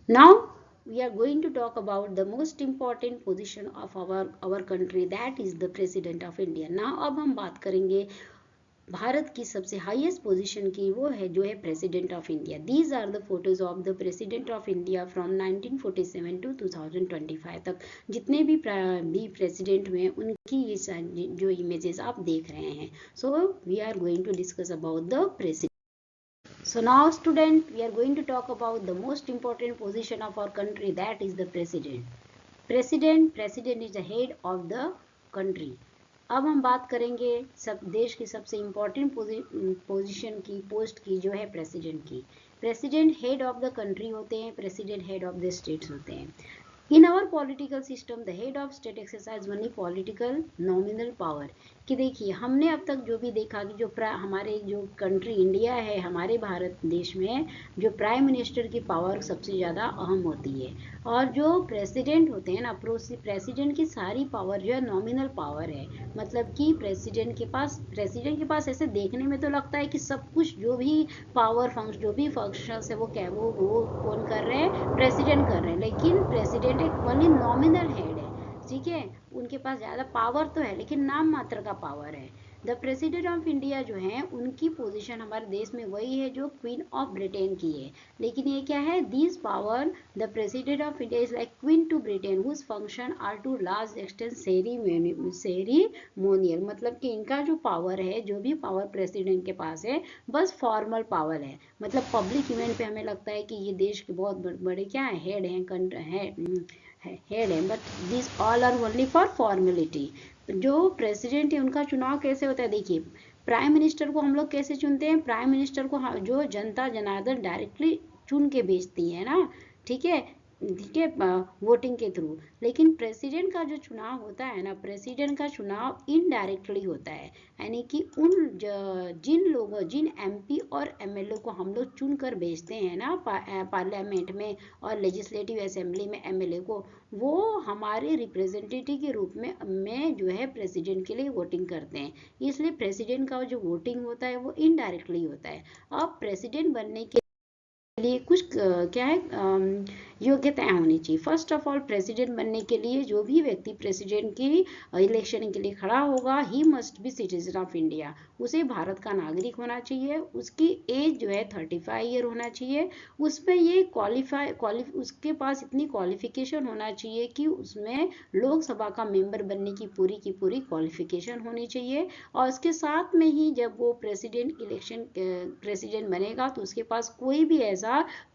Now we are going to talk about the most important position of our country, that is the President of India. Now अब हम बात करेंगे भारत की सबसे highest position की, वो है जो है president of India. These are the photos of the president of India from 1947 to 2025 तक। जितने भी प्रेसिडेंट हुए उनकी ये जो इमेजेस आप देख रहे हैं। So we are going to discuss about the president. So now student, we are going to talk about the most important position of our country, that is the president. President is the head of the country. अब हम बात करेंगे सब देश की सबसे important position की, post की, जो है प्रेसिडेंट की। President head of the country होते हैं, president head of the states होते हैं। In our political system, the head of state exercise only political nominal power। कि देखिए हमने अब तक जो भी देखा कि जो हमारे जो कंट्री इंडिया है, हमारे भारत देश में जो प्राइम मिनिस्टर की पावर सबसे ज़्यादा अहम होती है, और जो प्रेसिडेंट होते हैं ना, प्रेसिडेंट की सारी पावर जो है नॉमिनल पावर है। मतलब कि प्रेसिडेंट के पास ऐसे देखने में तो लगता है कि सब कुछ जो भी पावर फंक्शन, जो भी फंक्शंस है वो कौन कर रहे हैं, प्रेसिडेंट कर रहे हैं। लेकिन प्रेसिडेंट एक ओनली नॉमिनल हेड है, ठीक है। उनके पास ज़्यादा पावर तो है लेकिन नाम मात्र का पावर है। द प्रेसिडेंट ऑफ इंडिया जो है उनकी पोजीशन हमारे देश में वही है जो क्वीन ऑफ ब्रिटेन की है। लेकिन ये क्या है, this power the president of India is like queen to Britain whose function are to large extent ceremonial. मतलब कि इनका जो पावर है, जो भी पावर प्रेसिडेंट के पास है, बस फॉर्मल पावर है। मतलब पब्लिक इवेंट पे हमें लगता है कि ये देश के बहुत बड़े क्या है, हेड हैं, but this all are only for formality. जो प्रेसिडेंट है उनका चुनाव कैसे होता है, देखिए प्राइम मिनिस्टर को हम लोग कैसे चुनते हैं, प्राइम मिनिस्टर को जो जनता जनार्दन डायरेक्टली चुन के भेजती है ना, ठीक है, वोटिंग के थ्रू। लेकिन प्रेसिडेंट का जो चुनाव होता है ना, प्रेसिडेंट का चुनाव इनडायरेक्टली होता है। यानी कि जिन एमपी और एमएलए को हम लोग चुन कर भेजते हैं ना पार्लियामेंट में और लेजिस्लेटिव असेंबली में एमएलए को, वो हमारे रिप्रेजेंटेटिव के रूप में जो है प्रेसिडेंट के लिए वोटिंग करते हैं। इसलिए प्रेसिडेंट का जो वोटिंग होता है वो इनडायरेक्टली होता है। अब प्रेसिडेंट बनने के लिए कुछ क्या है योग्यताएं होनी चाहिए। फर्स्ट ऑफ ऑल, प्रेसिडेंट बनने के लिए जो भी व्यक्ति प्रेसिडेंट की इलेक्शन के लिए खड़ा होगा, he must be citizen of India. उसे भारत का नागरिक होना चाहिए। उसकी एज जो है 35 ईयर होना चाहिए। उसमें ये उसके पास इतनी क्वालिफिकेशन होना चाहिए कि उसमें लोकसभा का मेंबर बनने की पूरी क्वालिफिकेशन होनी चाहिए। और उसके साथ में ही जब वो प्रेसिडेंट बनेगा तो उसके पास कोई भी ऐसा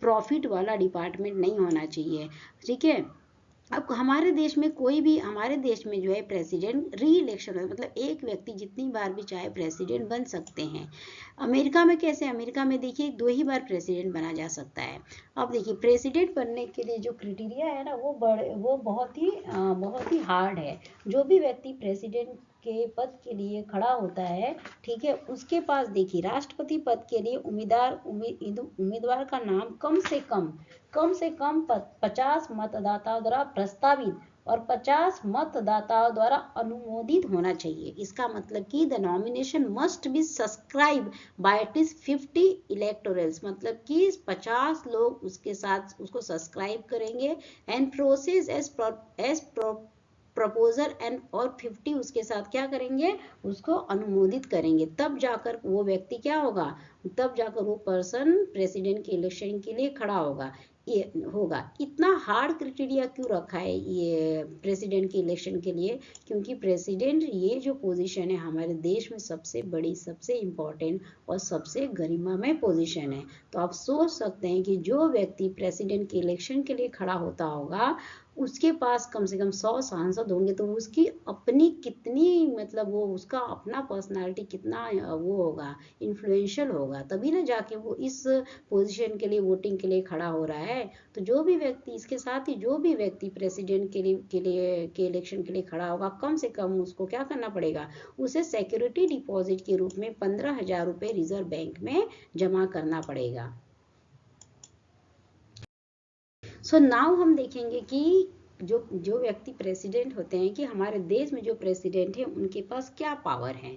प्रॉफिट वाला डिपार्टमेंट नहीं होना चाहिए, ठीक है। अब हमारे देश में जो है प्रेसिडेंट री इलेक्शन है, मतलब एक व्यक्ति जितनी बार भी चाहे प्रेसिडेंट बन सकते हैं। अमेरिका में कैसे, अमेरिका में देखिए 2 ही बार प्रेसिडेंट बना जा सकता है। अब देखिए प्रेसिडेंट बनने के लिए जो क्राइटेरिया है ना, वो बहुत ही हार्ड है। जो भी व्यक्ति प्रेसिडेंट के पद के लिए खड़ा होता है, ठीक है, उसके पास देखिए राष्ट्रपति पद के लिए उम्मीदवार का नाम कम से कम 50 मतदाताओं द्वारा प्रस्तावित और 50 मतदाताओं द्वारा अनुमोदित होना चाहिए। इसका मतलब कि the nomination must be subscribe by at least 50 electorals. मतलब कि 50 लोग उसके साथ उसको सब्सक्राइब करेंगे and process as proposal and और 50 उसके साथ क्या करेंगे, उसको अनुमोदित करेंगे। तब जाकर वो व्यक्ति क्या होगा, तब जाकर वो पर्सन प्रेसिडेंट के इलेक्शन के लिए खड़ा होगा। ये होगा। इतना हार्ड क्राइटेरिया क्यों रखा है ये प्रेसिडेंट के इलेक्शन के लिए, क्योंकि प्रेसिडेंट ये जो पोजीशन है हमारे देश में सबसे बड़ी, सबसे इम्पोर्टेंट और सबसे गरिमामय पोजीशन है। तो आप सोच सकते हैं कि जो व्यक्ति प्रेसिडेंट के इलेक्शन के लिए खड़ा होता होगा उसके पास कम से कम 100 सांसद होंगे, तो उसकी अपनी कितनी, मतलब वो उसका अपना पर्सनालिटी कितना वो होगा, इन्फ्लुएंशियल होगा, तभी ना जाके वो इस पोजीशन के लिए वोटिंग के लिए खड़ा हो रहा है। तो जो भी व्यक्ति, इसके साथ ही जो भी व्यक्ति प्रेसिडेंट के इलेक्शन के लिए खड़ा होगा, कम से कम उसको क्या करना पड़ेगा, उसे सिक्योरिटी डिपॉजिट के रूप में 15,000 रुपए रिजर्व बैंक में जमा करना पड़ेगा। सो नाउ हम देखेंगे कि जो व्यक्ति प्रेसिडेंट होते हैं, कि हमारे देश में जो प्रेसिडेंट है उनके पास क्या पावर है।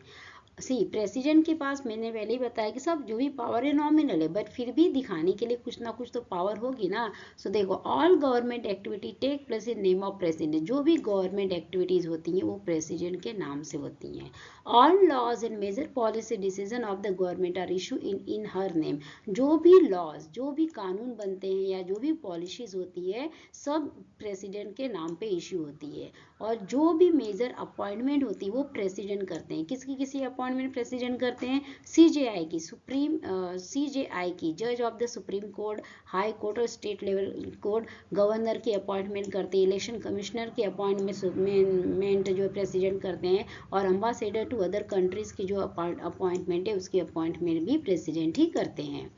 प्रेसिडेंट के पास मैंने पहले ही बताया कि सब जो भी पावर है नॉमिनल है, बट फिर भी दिखाने के लिए कुछ ना कुछ तो पावर होगी ना। सो देखो, all government activity take place in name of president, जो भी गवर्नमेंट एक्टिविटीज होती हैं वो प्रेसिडेंट के नाम से होती हैं। All laws and major policy decision of the government are issue in her name, जो भी लॉज, जो भी कानून बनते हैं या जो भी पॉलिसीज होती है सब प्रेसिडेंट के नाम पे इशू होती है। और जो भी मेजर अपॉइंटमेंट होती है वो प्रेसिडेंट करते हैं। किसकी अपॉइंटमेंट प्रेसिडेंट करते हैं? सीजेआई की, सीजेआई की, जज of the supreme court, high court और स्टेट लेवल कोर्ट, गवर्नर की अपॉइंटमेंट करते हैं, इलेक्शन कमिश्नर की अपॉइंटमेंट जो प्रेसिडेंट करते हैं, और अम्बासेडर टू अदर कंट्रीज की जो अपॉइंटमेंट है उसकी अपॉइंटमेंट भी प्रेसिडेंट ही करते हैं।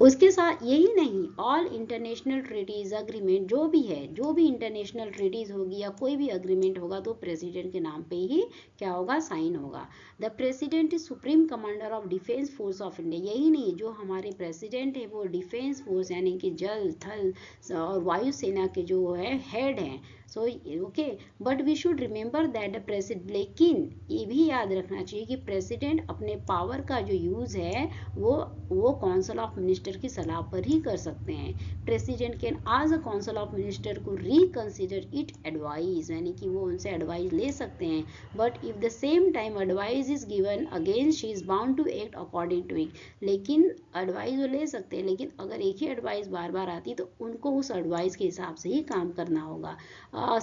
उसके साथ यही नहीं, ऑल इंटरनेशनल ट्रीटीज अग्रीमेंट जो भी है, जो भी इंटरनेशनल ट्रीटीज होगी या कोई भी अग्रीमेंट होगा तो प्रेसिडेंट के नाम पे ही क्या होगा? साइन होगा। The president is supreme commander of defence force of India. यही नहीं, जो हमारे प्रेसिडेंट है वो डिफेंस फोर्स यानी कि जल, थल और वायु सेना के जो है हेड हैं। सो okay, but we should remember that the president, लेकिन ये भी याद रखना चाहिए कि प्रेसिडेंट अपने पावर का जो यूज है वो काउंसिल ऑफ मिनिस्टर की सलाह पर ही कर सकते हैं। President can ask the council of minister को रिकंसिडर इट एडवाइस, यानी कि वो उनसे एडवाइस ले सकते हैं। But if the same time advice is given again she is bound to act according to it. लेकिन एडवाइस वो ले सकते हैं, लेकिन अगर एक ही एडवाइस बार बार आती तो उनको उस एडवाइस के हिसाब से ही काम करना होगा।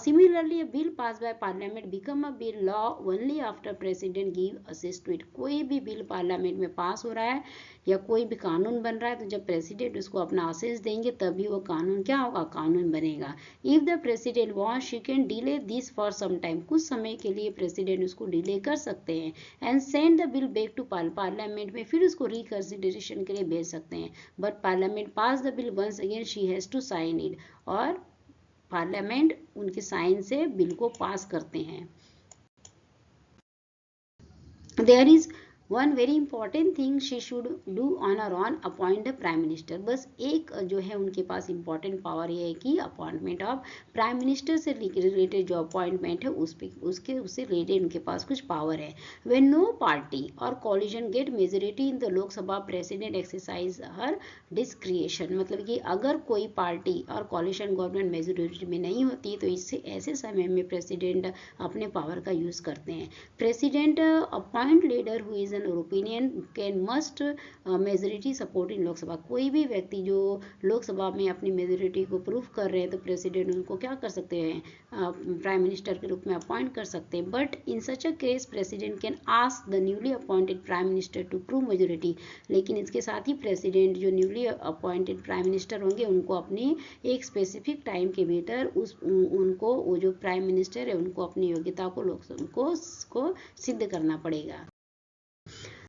Similarly, a bill passed by parliament become a bill law only after president give assist to it. कोई भी बिल पार्लियामेंट में पास हो रहा है या कोई भी कानून बन रहा है तो जब प्रेसिडेंट उसको अपना असेस देंगे तभी वो कानून क्या होगा? कानून बनेगा। If the president wants she can delay this for some time, कुछ समय के लिए प्रेसिडेंट उसको डिले कर सकते हैं। And send the bill back to parliament में फिर उसको रिकंसिडरेशन के लिए भेज सकते हैं। But parliament pass the bill once again she has to sign it, और पार्लियामेंट उनके साइन से बिल को पास करते हैं। There is one very important thing she should do on और on, appoint the prime minister. बस एक जो है उनके पास इंपॉर्टेंट पावर ये है कि अपॉइंटमेंट ऑफ प्राइम मिनिस्टर से रिलेटेड जो अपॉइंटमेंट है उससे रिलेटेड उनके पास कुछ पावर है। व्हेन नो पार्टी और coalition get majority in the Lok Sabha, president exercise her discretion, मतलब कि अगर कोई पार्टी और कोलिशन गवर्नमेंट मेजोरिटी में नहीं होती तो इससे ऐसे समय में प्रेसिडेंट अपने पावर का यूज करते हैं। President appoint leader who is an opinion can must majority support in Lok Sabha. कोई भी व्यक्ति जो लोकसभा में अपनी मेजोरिटी को प्रूव कर रहे हैं तो प्रेसिडेंट उनको क्या कर सकते हैं? प्राइम मिनिस्टर के रूप में अपॉइंट कर सकते हैं। But in such a case president can ask the newly appointed prime minister to prove majority. लेकिन इसके साथ ही प्रेसिडेंट जो न्यूली अपॉइंटेड प्राइम मिनिस्टर होंगे उनको अपनी एक स्पेसिफिक टाइम के भीतर उनको वो जो प्राइम मिनिस्टर है उनको अपनी योग्यता को सिद्ध करना पड़ेगा।